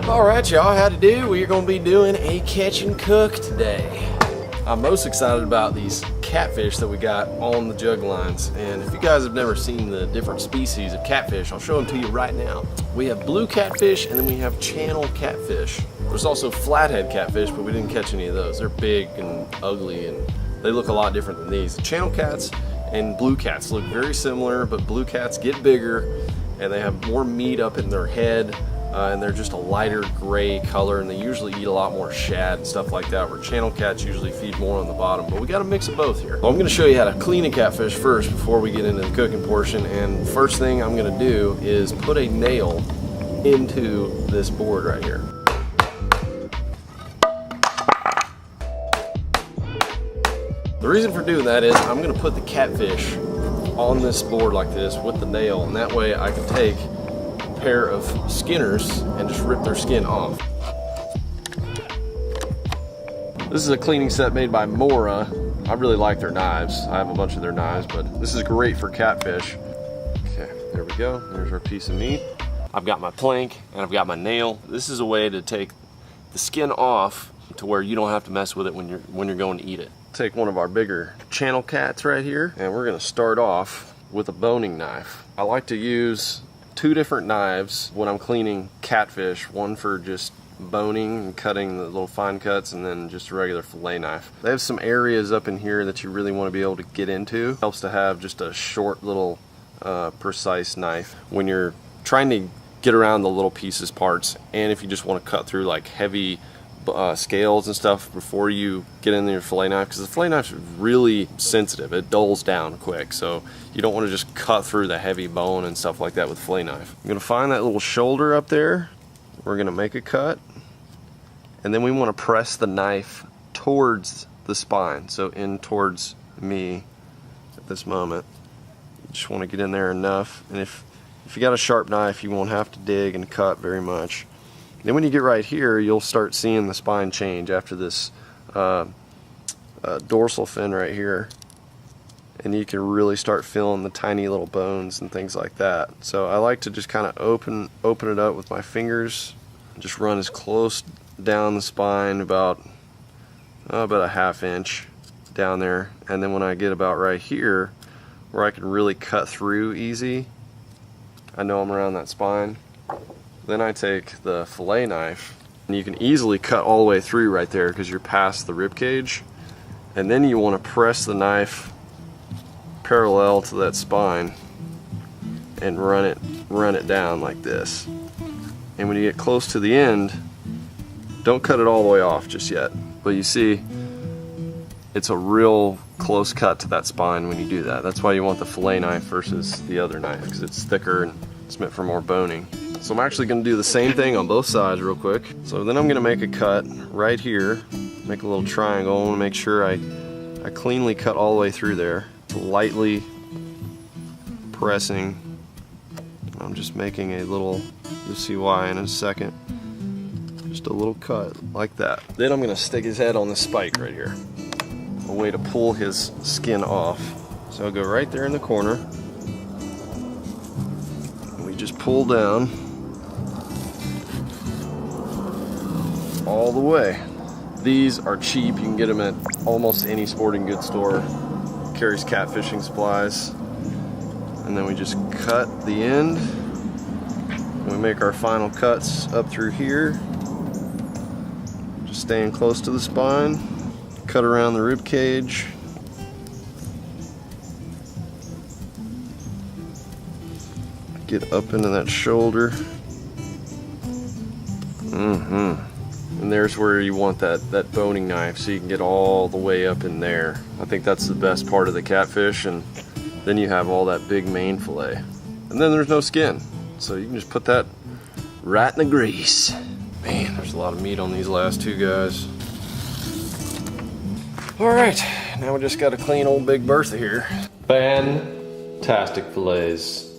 Alright y'all, how to do? We're going to be doing a catch and cook today. I'm most excited about these catfish that we got on the jug lines. And if you guys have never seen the different species of catfish, I'll show them to you right now. We have blue catfish and then we have channel catfish. There's also flathead catfish, but we didn't catch any of those. They're big and ugly and they look a lot different than these. Channel cats and blue cats look very similar, but blue cats get bigger and they have more meat up in their head. And they're just a lighter gray color, and they usually eat a lot more shad and stuff like that, where channel cats usually feed more on the bottom, but we got a mix of both here. Well, I'm going to show you how to clean a catfish first before we get into the cooking portion, and first thing I'm going to do is put a nail into this board right here. The reason for doing that is I'm going to put the catfish on this board like this with the nail, and that way I can take pair of skinners and just rip their skin off. This is a cleaning set made by Mora. I really like their knives. I have a bunch of their knives, but this is great for catfish. Okay, there we go. There's our piece of meat. I've got my plank and I've got my nail. This is a way to take the skin off to where you don't have to mess with it when you're going to eat it. Take one of our bigger channel cats right here, and we're going to start off with a boning knife. I like to use two different knives when I'm cleaning catfish, one for just boning and cutting the little fine cuts, and then just a regular fillet knife. They have some areas up in here that you really want to be able to get into. It helps to have just a short little precise knife when you're trying to get around the little pieces parts, and if you just want to cut through like heavy scales and stuff before you get in your fillet knife, because the fillet knife is really sensitive. It dulls down quick, so you don't want to just cut through the heavy bone and stuff like that with fillet knife. I'm going to find that little shoulder up there. We're going to make a cut, and then we want to press the knife towards the spine, so in towards me at this moment. You just want to get in there enough, and if you got a sharp knife, you won't have to dig and cut very much. Then when you get right here, you'll start seeing the spine change after this dorsal fin right here, and you can really start feeling the tiny little bones and things like that. So I like to just kind of open it up with my fingers, just run as close down the spine about a ½ inch down there, and then when I get about right here where I can really cut through easy, I know I'm around that spine. Then I take the fillet knife, and you can easily cut all the way through right there because you're past the rib cage. And then you want to press the knife parallel to that spine and run it down like this. And when you get close to the end, don't cut it all the way off just yet. But you see, it's a real close cut to that spine when you do that. That's why you want the fillet knife versus the other knife, because it's thicker and it's meant for more boning. So I'm actually going to do the same thing on both sides real quick. So then I'm going to make a cut right here, make a little triangle. I want to make sure I cleanly cut all the way through there, lightly pressing. I'm just making a little, you'll see why in a second, just a little cut like that. Then I'm going to stick his head on this spike right here, a way to pull his skin off. So I'll go right there in the corner. We just pull down all the way. These are cheap. You can get them at almost any sporting goods store. Carries catfishing supplies. And then we just cut the end. We make our final cuts up through here. Just staying close to the spine. Cut around the rib cage. Get up into that shoulder. And there's where you want that boning knife, so you can get all the way up in there. I think that's the best part of the catfish, and then you have all that big main fillet. And then there's no skin, so you can just put that right in the grease. Man, there's a lot of meat on these last two guys. Alright, now we just got to clean old Big Bertha here. Fantastic fillets.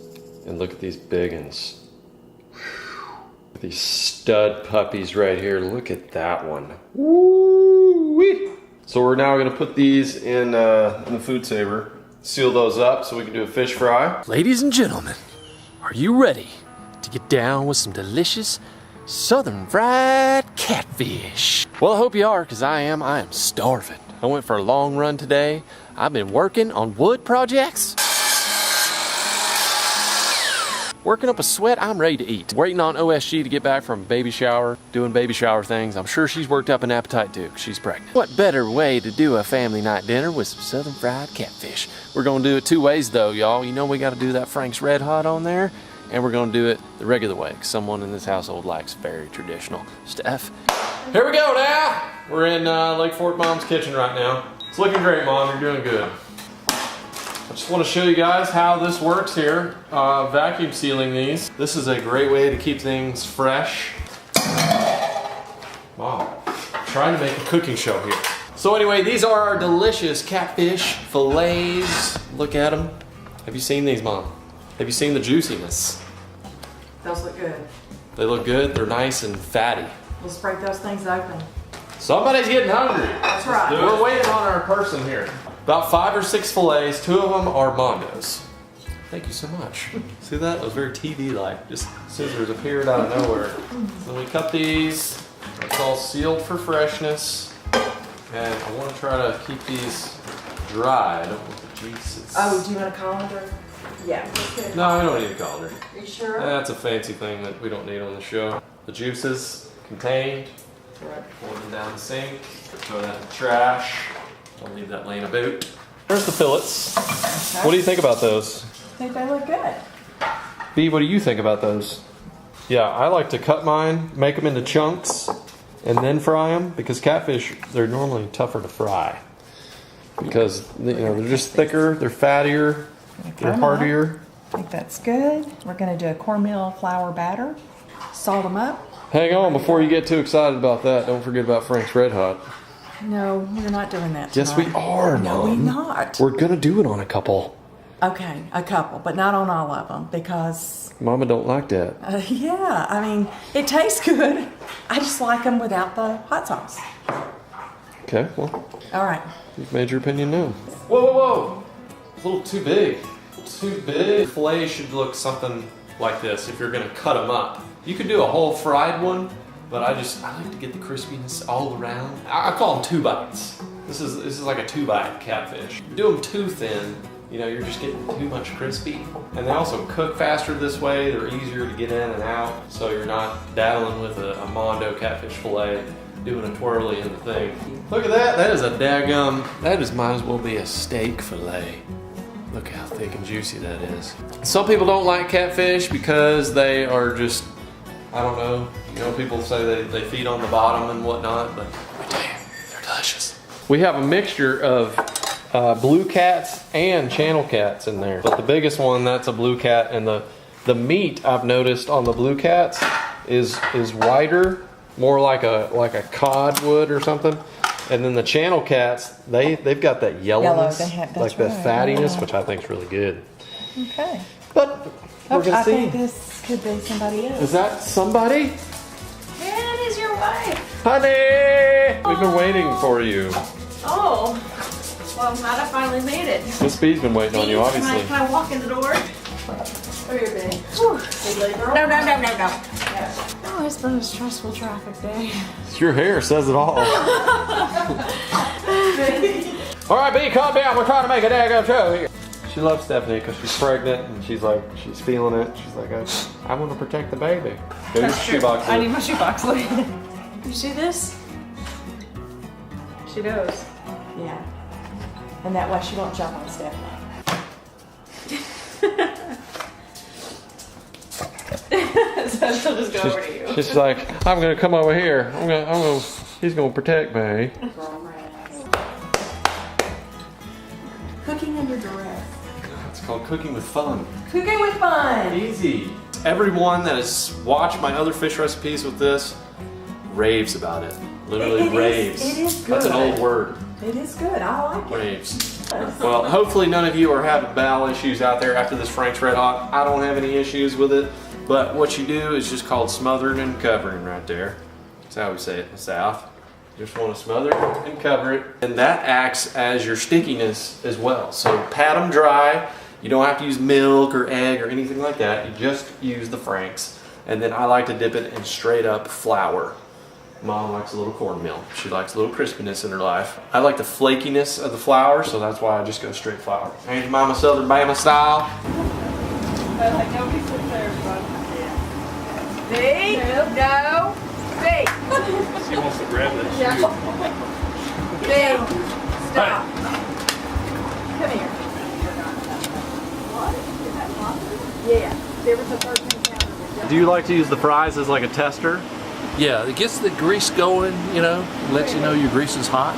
And look at these big uns. These stud puppies right here. Look at that one. Woo-wee. So we're now going to put these in the food saver, seal those up so we can do a fish fry. Ladies and gentlemen, are you ready to get down with some delicious Southern fried catfish. Well, I hope you are, because I am. I am starving. I went for a long run today. I've been working on wood projects. Working up a sweat, I'm ready to eat. Waiting on OSG to get back from baby shower, doing baby shower things. I'm sure she's worked up an appetite too, because she's pregnant. What better way to do a family night dinner with some southern fried catfish? We're gonna do it 2 ways though, y'all. You know we gotta do that Frank's Red Hot on there, and we're gonna do it the regular way, because someone in this household likes very traditional stuff. Here we go now. We're in Lake Fork Mom's kitchen right now. It's looking great, Mom, you're doing good. I just want to show you guys how this works here. Vacuum sealing these. This is a great way to keep things fresh. Wow, trying to make a cooking show here. So anyway, these are our delicious catfish fillets. Look at them. Have you seen these, Mom? Have you seen the juiciness? Those look good. They look good. They're nice and fatty. Let's break those things open. Somebody's getting hungry. That's right. We're waiting on our person here. About 5 or 6 fillets, 2 of them are mondos. Thank you so much. See that? That was very TV-like. Just scissors appeared out of nowhere. So we cut these. It's all sealed for freshness. And I want to try to keep these dry. I don't want the juices. Oh, do you want a colander? Yeah. Let's get a No, I don't need a colander. Are you sure? That's a fancy thing that we don't need on the show. The juices contained. Right. Pour them down the sink. Throw that in the trash. Don't leave that laying about. There's the fillets. Okay. What do you think about those? I think they look good. B, what do you think about those? Yeah, I like to cut mine, make them into chunks, and then fry them, because catfish, they're normally tougher to fry. Because they're just thicker, they're fattier, they're hardier. I think that's good. We're going to do a cornmeal flour batter. Salt them up. Hang on, before you get too excited about that, don't forget about Frank's Red Hot. No, we're not doing that Yes, we tonight. are, No, Mom. we're not. We're gonna do it on a couple. Okay, a couple, but not on all of them, because, Mama don't like that. yeah, I mean, it tastes good. I just like them without the hot sauce. Okay, well, All right. you've made your opinion known. Whoa, whoa, whoa! It's a little too big. Too big. Filet should look something like this if you're gonna cut them up. You could do a whole fried one, but I like to get the crispiness all around. I call them 2 bites. This is like a 2-bite catfish. You do them too thin, you're just getting too much crispy. And they also cook faster this way. They're easier to get in and out, so you're not daddling with a Mondo catfish fillet, doing a twirly in the thing. Look at that. That is a daggum. That might as well be a steak fillet. Look how thick and juicy that is. Some people don't like catfish because they are just, I don't know. People say they feed on the bottom and whatnot, but I tell you, they're delicious. We have a mixture of blue cats and channel cats in there. But the biggest one, that's a blue cat, and the meat I've noticed on the blue cats is whiter, more like a cod would or something. And then the channel cats, they've got that yellowness, like the fattiness, which I think is really good. Okay. But we're gonna see. I think this could be somebody else. Is that somebody? Yeah, it is your wife. Honey! We've been waiting for you. Oh. Well, I'm glad I finally made it. Miss B's been waiting on you, obviously. Can I walk in the door? Oh, you're big. Big girl. No. Oh, it's been a stressful traffic day. Your hair says it all. All right, B, calm down. We're trying to make a daggone show here. She loves Stephanie because she's pregnant and she's feeling it. She's like, I want to protect the baby. Go use the shoebox. I need my shoebox. You see this? She knows. Yeah. And that way she won't jump on Stephanie. So she'll just go over to you. She's like, I'm gonna come over here. He's gonna protect me. Cooking under duress. It's called cooking with fun. Cooking with fun. Easy. Everyone that has watched my other fish recipes with this raves about it. Literally raves. It is good. That's an old word. It is good. I like it. Raves. Well, hopefully none of you are having bowel issues out there after this Frank's Red Hot. I don't have any issues with it. But what you do is just called smothering and covering right there. That's how we say it in the South. You just want to smother it and cover it. And that acts as your stickiness as well. So pat them dry. You don't have to use milk or egg or anything like that. You just use the Frank's. And then I like to dip it in straight up flour. Mom likes a little cornmeal. She likes a little crispiness in her life. I like the flakiness of the flour, so that's why I just go straight flour. Ain't Mama Southern Bama style. But like nobody sits there, B, no, B. She wants to grab that shoe. Yeah. B, stop. Come here. Yeah, there was a 13 pounder. Do you like to use the fries as like a tester? Yeah, it gets the grease going, you know, lets you know your grease is hot.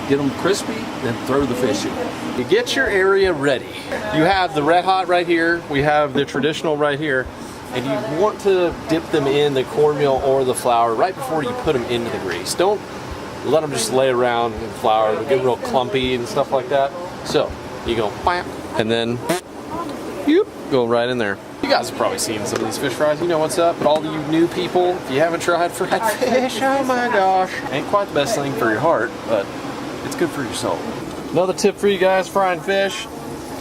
Get them crispy, then throw the fish in. You get your area ready. You have the red hot right here. We have the traditional right here. And you want to dip them in the cornmeal or the flour right before you put them into the grease. Don't let them just lay around in flour. They get real clumpy and stuff like that. So you go bam, and then you go right in there. You guys have probably seen some of these fish fries. You know what's up. But all you new people, if you haven't tried fried fish, oh my gosh. Ain't quite the best thing for your heart, but it's good for your soul. Another tip for you guys frying fish.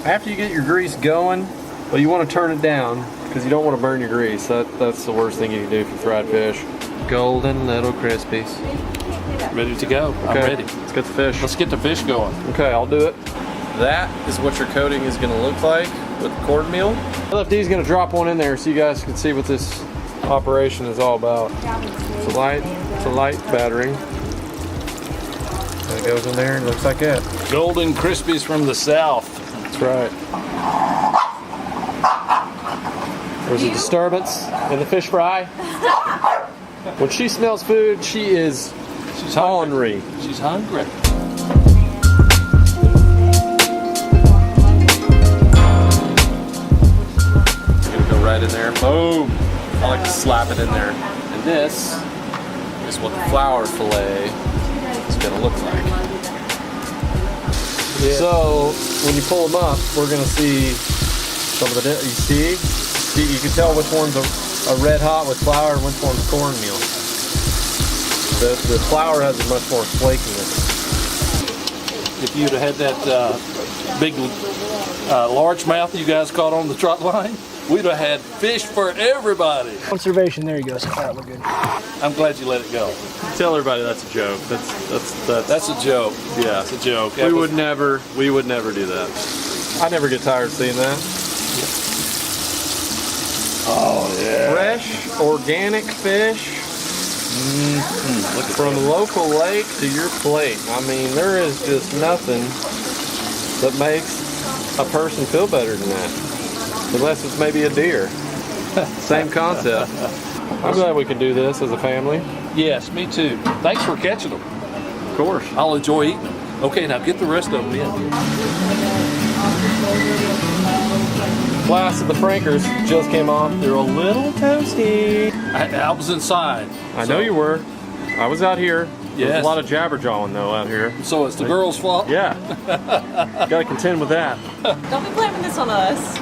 After you get your grease going, well, you want to turn it down because you don't want to burn your grease. That's the worst thing you can do for fried fish. Golden little crispies. Ready to go. Okay, I'm ready. Let's get the fish. Let's get the fish going. Okay, I'll do it. That is what your coating is going to look like with cornmeal. LFD is going to drop one in there so you guys can see what this operation is all about. It's a light battering. That goes in there and looks like that. Golden Crispies from the south. That's right. There's a disturbance in the fish fry. When she smells food, she's hungry. She's hungry. Right in there. Boom! I like to slap it in there. And this is what the flour fillet is going to look like. Yeah. So when you pull them up, we're going to see some of the. You see, you can tell which one's a red hot with flour and which one's cornmeal. The flour has a much more flakiness. If you'd have had that big largemouth you guys caught on the trot line, we'd have had fish for everybody. Conservation, there you go. So far, it looked good. I'm glad you let it go. Tell everybody that's a joke. That's a joke. Yeah, It's a joke. we would never do that. I never get tired of seeing that. Oh yeah. Fresh, organic fish from local lake to your plate. I mean, there is just nothing that makes a person feel better than that. Unless it's maybe a deer. Same concept. I'm glad we can do this as a family. Yes, me too. Thanks for catching them. Of course. I'll enjoy eating them. Okay, now get the rest of them in. Blast of the Frankers just came off. They're a little toasty. I was inside. I know you were. I was out here. There's Yes. a lot of jabberjawing though out here. So it's the girl's fault? Yeah. Gotta contend with that. Don't be blaming this on us.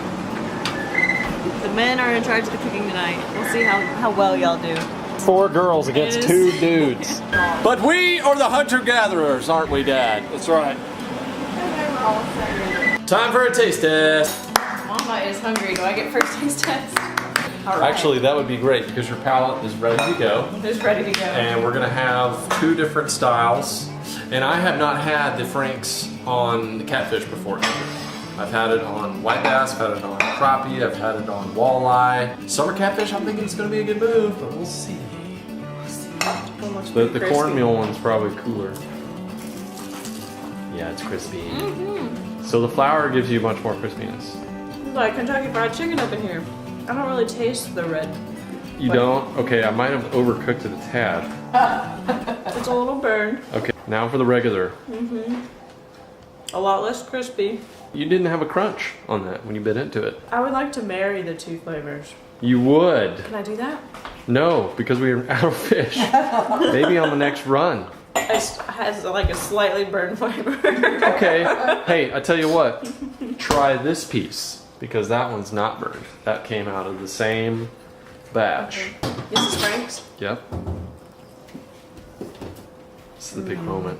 The men are in charge of the cooking tonight. We'll see how well y'all do. 4 girls against It is. 2 dudes. But we are the hunter-gatherers, aren't we, Dad? That's right. Time for a taste test. Mama is hungry. Do I get first taste test? All right. Actually, that would be great because your palate is ready to go. Who's ready to go? And we're gonna have 2 different styles. And I have not had the Franks on the catfish before either. I've had it on white bass, I've had it on crappie, I've had it on walleye. Summer catfish, I'm thinking it's gonna be a good move, but we'll see. The cornmeal one's probably cooler. Yeah, it's crispy. So the flour gives you much more crispiness. It's like Kentucky Fried Chicken up in here. I don't really taste the red. You don't? Okay, I might have overcooked it a tad. It's a little burned. Okay, now for the regular. A lot less crispy. You didn't have a crunch on that when you bit into it. I would like to marry the 2 flavors. You would. Can I do that? No, because we are out of fish. Maybe on the next run. It has like a slightly burned flavor. Okay, hey, I tell you what. Try this piece, because that one's not burned. That came out of the same batch. This is Frank's. Yep. This is the big moment.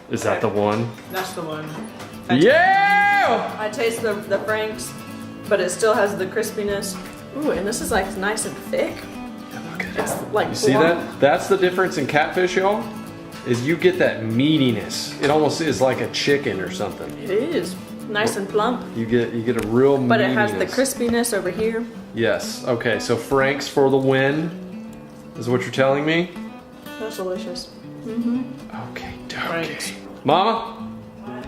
Is that the one? That's the one. Yeah! I taste the Frank's, but it still has the crispiness. Ooh, and this is like nice and thick. Look at It's that. like You see plump. that? That's the difference in catfish, y'all. Is you get that meatiness. It almost is like a chicken or something. It is nice and plump, You get a real meatiness. but it has the crispiness over here. Yes. Okay. So Frank's for the win, is what you're telling me. That's delicious. Okay. Frank's. Mama,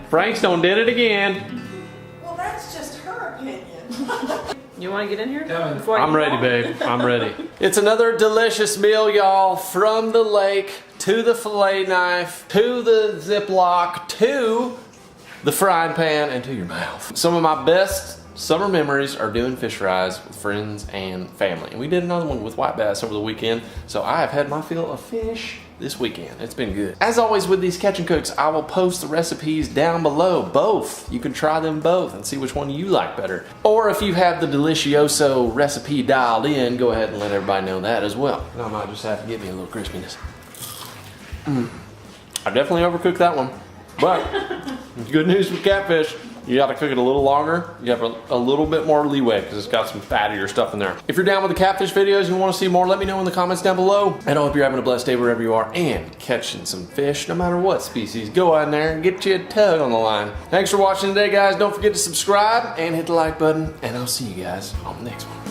Frank's done did it again. Well, that's just her opinion. You want to get in here? I'm ready, babe. I'm ready. It's another delicious meal, y'all. From the lake to the fillet knife to the Ziploc to the frying pan and to your mouth. Some of my best summer memories are doing fish fries with friends and family. And we did another one with white bass over the weekend. So I have had my fill of fish this weekend. It's been good. As always with these catch and cooks, I will post the recipes down below. Both. You can try them both and see which one you like better. Or if you have the Delicioso recipe dialed in, go ahead and let everybody know that as well. I might just have to give me a little crispiness. I definitely overcooked that one. But good news with catfish, you gotta cook it a little longer. You have a little bit more leeway because it's got some fattier stuff in there. If you're down with the catfish videos and you want to see more, let me know in the comments down below. And I hope you're having a blessed day wherever you are and catching some fish no matter what species. Go out there and get you a tug on the line. Thanks for watching today, guys. Don't forget to subscribe and hit the like button. And I'll see you guys on the next one.